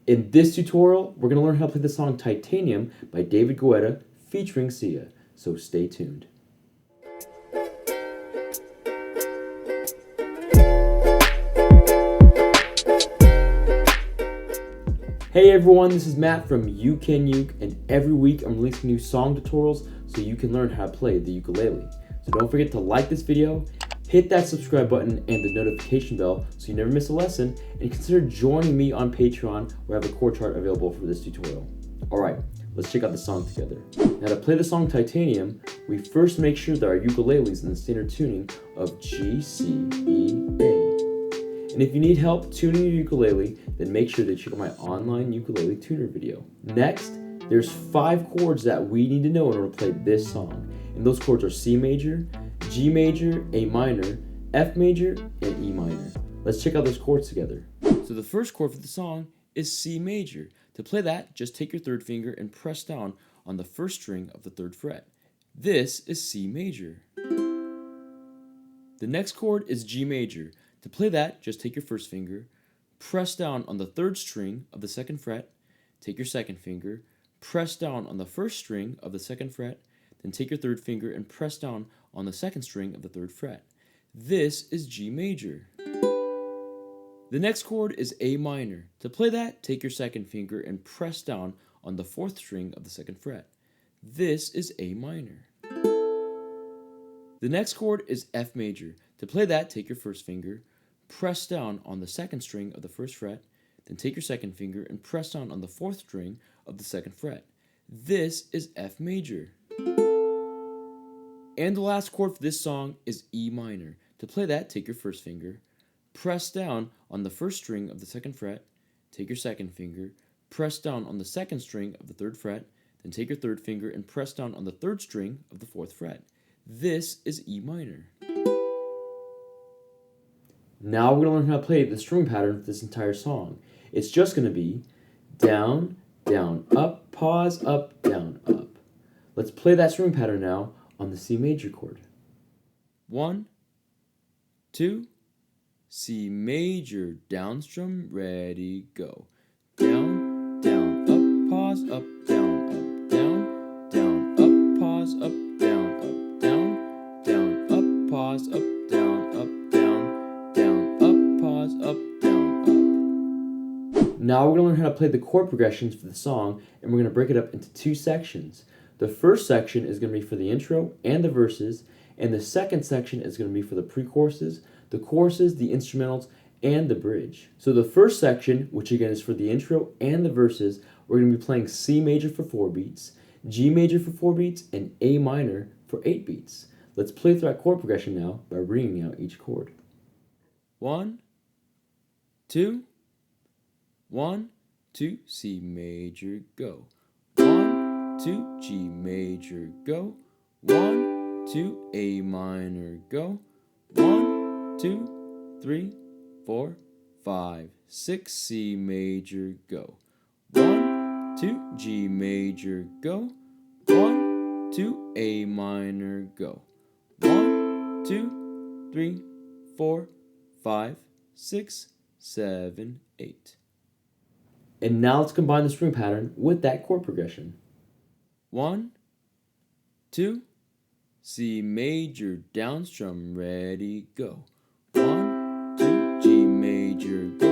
In this tutorial, we're going to learn how to play the song Titanium by David Guetta featuring Sia, so stay tuned. Hey everyone, this is Matt from You Can Uke, and every week I'm releasing new song tutorials so you can learn how to play the ukulele. So don't forget to like this video, hit that subscribe button and the notification bell so you never miss a lesson, and consider joining me on Patreon where I have a chord chart available for this tutorial. Alright, let's check out the song together. Now to play the song Titanium, we first make sure that our ukulele is in the standard tuning of G, C, E, A. And if you need help tuning your ukulele, then make sure to check out my online ukulele tuner video. Next, there's 5 chords that we need to know in order to play this song. And those chords are C major, G major, A minor, F major, and E minor. Let's check out those chords together. So the first chord for the song is C major. To play that, just take your third finger and press down on the first string of the 3rd fret. This is C major. The next chord is G major. To play that, just take your first finger, press down on the 3rd string of the 2nd fret, take your second finger, press down on the 1st string of the 2nd fret, then take your 3rd finger and press down on the 2nd string of the 3rd fret. This is G major. The next chord is A minor. To play that, take your second finger and press down on the 4th string of the 2nd fret. This is A minor. The next chord is F major. To play that, take your first finger, press down on the 2nd string of the 1st fret, then take your second finger and press down on the 4th string of the 2nd fret. This is F major. And the last chord for this song is E minor. To play that, take your first finger, press down on the 1st string of the 2nd fret, take your second finger, press down on the 2nd string of the 3rd fret, then take your 3rd finger and press down on the 3rd string of the 4th fret. This is E minor. Now we're going to learn how to play the string pattern for this entire song. It's just going to be down, down, up, pause, up, down, up. Let's play that string pattern now on the C major chord. 1, 2, C major, down strum, ready, go. Down, down, up, pause, up, down, down, up, pause, up, down, down, up, pause, up, down, up, pause, up, down, up. Now we're going to learn how to play the chord progressions for the song, and we're going to break it up into 2 sections. The first section is going to be for the intro and the verses, and the second section is going to be for the pre-choruses, the choruses, the instrumentals, and the bridge. So the first section, which again is for the intro and the verses, we're going to be playing C major for 4 beats, G major for 4 beats, and A minor for 8 beats. Let's play through that chord progression now by reading out each chord. 1, 2, 1, 2, C major, go. 1, 2, G major, go. 1, 2, A minor, go. 1, 2, 3, 4, 5, 6, C major, go. 1, 2, G major, go. 1, 2, A minor, go. 1, 2, 3, 4, 5, 6, 7, 8. And now let's combine the string pattern with that chord progression. 1, 2, C major, down strum, ready, go. 1, 2, G major, go.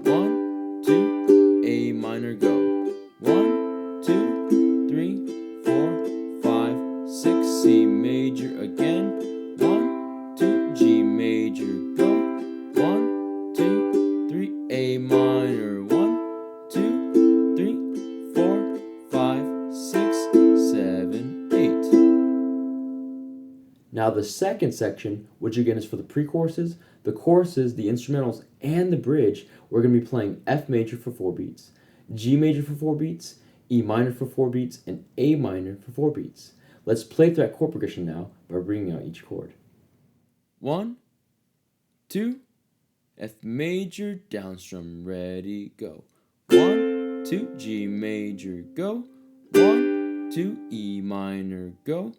1, 2, A minor, go. 1, 2, 3, 4, 5, 6, C major again. 1, 2, G major, go. 1, 2, 3, A minor. 1, 2, 3, 4, 5, 6, 7, 8. Now the second section, which again is for the pre-choruses, the choruses, the instrumentals, and the bridge, we're going to be playing F major for 4 beats, G major for 4 beats, E minor for 4 beats, and A minor for 4 beats. Let's play through that chord progression now by reading out each chord. 1, 2, F major, down strum, ready, go. 1, 2, G major, go. 1, 2, E minor, go.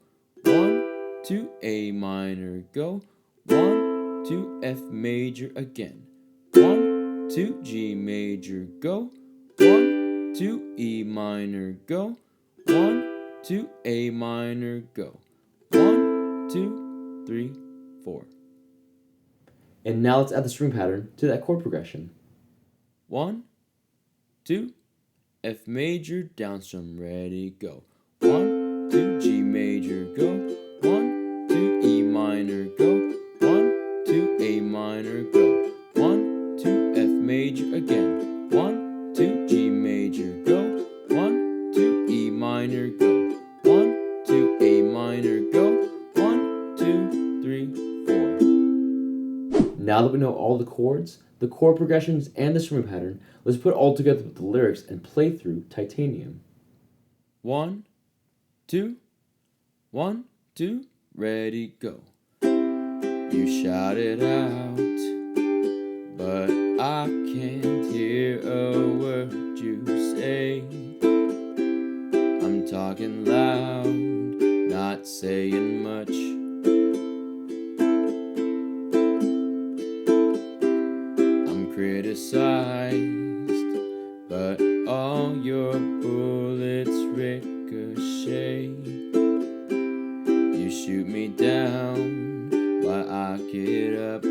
1, 2, A minor, go. 1, 2, F major again. 1, 2, G major, go. 1, 2, E minor, go. 1, 2, A minor, go. 1, 2, 3, 4. And now let's add the string pattern to that chord progression. 1, 2, F major, down strum, ready, go. 1, 2, G major, go. 1, 2, E minor, go. 1, 2, A minor, go. 1, 2, F major again. 1, 2, G major, go. 1, 2, E minor, go. 1, 2, A minor, go. 1, 2, 3, 4. Now that we know all the chords, the chord progressions, and the strumming pattern, let's put it all together with the lyrics and play through Titanium. 1, 2, 1, 2, ready, go. You shout it out, but I can't hear a word you say. I'm talking loud, not saying much. I'm criticized, but all your bullets ricochet. You shoot me down while I get up.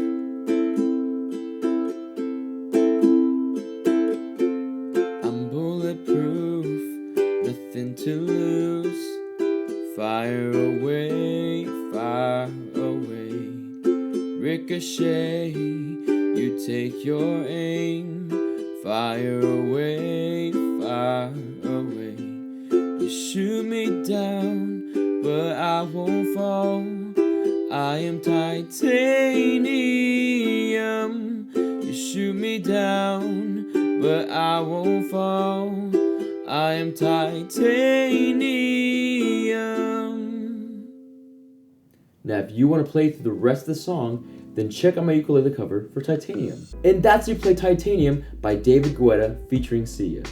I'm bulletproof, nothing to lose. Fire away, fire away. Ricochet, you take your aim. Fire away, fire away. You shoot me down, but I won't fall. I am titanium. You shoot me down, but I won't fall. I am titanium. Now, if you want to play through the rest of the song, then check out my ukulele cover for Titanium. And that's how you play Titanium by David Guetta featuring Sia.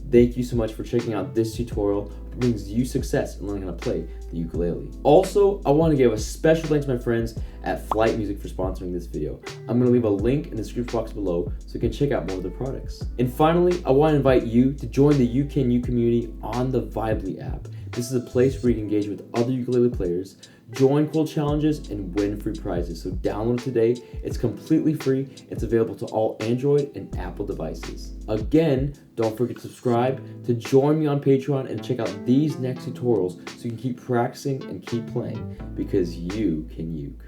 Thank you so much for checking out this tutorial. It brings you success in learning how to play the ukulele. Also, I want to give a special thanks to my friends at Flight Music for sponsoring this video. I'm going to leave a link in the description box below so you can check out more of their products. And finally, I want to invite you to join the You Can You community on the Vibely app. This is a place where you can engage with other ukulele players, join cool challenges, and win free prizes. So download it today. It's completely free. It's available to all Android and Apple devices. Again, don't forget to subscribe, to join me on Patreon, and check out these next tutorials so you can keep practicing and keep playing, because you can uke.